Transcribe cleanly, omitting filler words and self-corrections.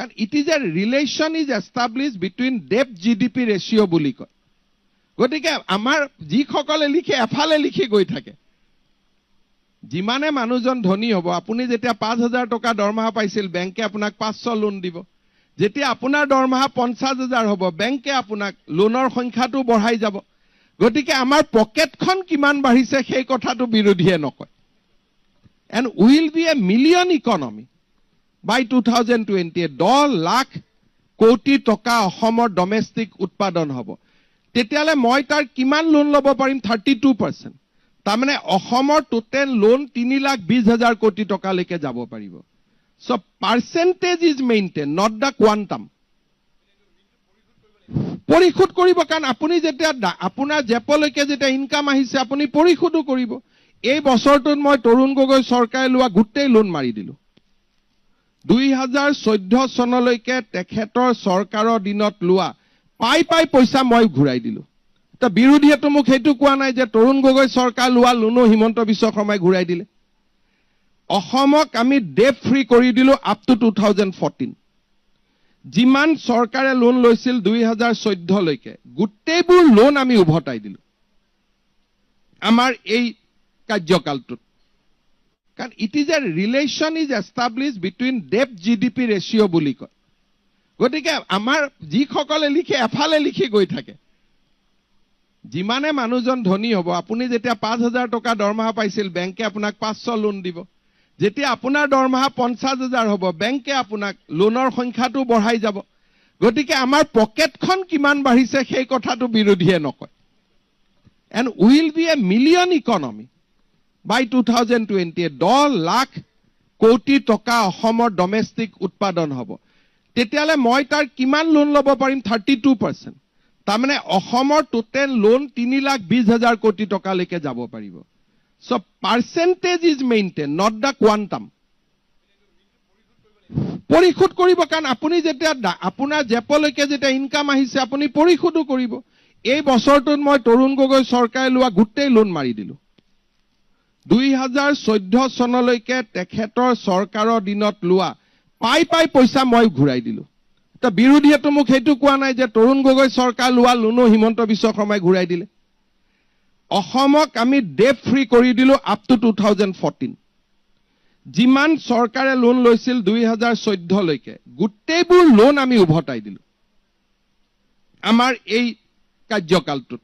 কাৰণ it is a relation is establish between debt GDP ratio' বুলি কয়। গতিকে আমাৰ যিসকলে লিখে এফালে লিখি গৈ থাকে, যিমানে মানুহজন ধনী হ'ব, আপুনি যেতিয়া 5,000 টকা দৰমহা পাইছিল বেংকে আপোনাক 500 লোন দিব। যেতিয়া আপোনাৰ দৰমহা 50,000 হ'ব বেংকে আপোনাক লোনৰ সংখ্যাটো বঢ়াই যাব। গতিকে আমাৰ পকেটখন কিমান বাঢ়িছে সেই কথাটো বিৰোধীয়ে নকয়। And will be a million economy by 2028। 10 lakh crore টকা অসমৰ ডমেষ্টিক উৎপাদন হ'ব। তেতিয়ালে মই তাৰ কিমান লোন ল'ব পাৰিম? 32%। তাৰমানে অসমৰ টোটেল লোন 3,20,000 কোটি টকালৈকে যাব পাৰিব। So percentage is maintain, not the quantum. পৰিশোধ কৰিব, কাৰণ আপুনি যেতিয়া আপোনাৰ জেপলৈকে যেতিয়া ইনকাম আহিছে আপুনি পৰিশোধো কৰিব। এই বছৰটোত মই তৰুণ গগৈ চৰকাৰে লোৱা গোটেই লোন মাৰি দিলো। 2014 চনলৈকে তেখেতৰ চৰকাৰৰ দিনত লোৱা পাই পইচা মই ঘূৰাই দিলো। তা বিৰোধীয়েতো মোক সেইটো কোৱা নাই যে তৰুণ গগৈ চৰকাৰ লোৱা লোনো হিমন্ত বিশ্ব শৰ্মাই ঘূৰাই দিলে। অসমক আমি ডেট ফ্ৰী কৰি দিলো আপ টু 2014। যিমান চৰকাৰে লোন লৈছিল 2014 লৈকে গোটেইবোৰ লোন আমি উভতাই দিলো আমাৰ এই কাৰ্যকালটোত। কাৰণ it is a relation is establish between debt GDP ratio' বুলি কয়। গতিকে আমাৰ যিসকলে লিখে এফালে লিখি গৈ থাকে, যিমানে মানুহজন ধনী হ'ব, আপুনি যেতিয়া 5,000 টকা দৰমহা পাইছিল বেংকে আপোনাক 500 লোন দিব। যেতিয়া আপোনাৰ দৰমহা 50,000 হ'ব বেংকে আপোনাক লোনৰ সংখ্যাটো বঢ়াই যাব। গতিকে আমাৰ পকেটখন কিমান বাঢ়িছে সেই কথাটো বিৰোধীয়ে নকয়। And will be a million economy by 2028। 10 lakh crore টকা অসমৰ ডমেষ্টিক উৎপাদন হ'ব। তেতিয়ালে মই তাৰ কিমান লোন ল'ব পাৰিম? 32%। তাৰমানে অসমৰ টোটেল লোন 3,20,000 কোটি টকালৈকে যাব পাৰিব। So percentage is maintain, not the quantum. পৰিশোধ কৰিব, কাৰণ আপুনি যেতিয়া আপোনাৰ জেপলৈকে যেতিয়া ইনকাম আহিছে আপুনি পৰিশোধো কৰিব। এই বছৰটোত মই তৰুণ গগৈ চৰকাৰে লোৱা গোটেই লোন মাৰি দিলো। 2014 চনলৈকে তেখেতৰ চৰকাৰৰ দিনত লোৱা পাই পইচা মই ঘূৰাই দিলো। তা বিৰোধীয়েতো মোক সেইটো কোৱা নাই যে তৰুণ গগৈ চৰকাৰ লোৱা লোনো হিমন্ত বিশ্ব শৰ্মাই ঘূৰাই দিলে। অসমক আমি ডেট ফ্ৰী কৰি দিলো আপ টু 2014। যিমান চৰকাৰে লোন লৈছিল 2014 লৈকে গোটেইবোৰ লোন আমি উভতাই দিলো আমাৰ এই কাৰ্যকালটোত।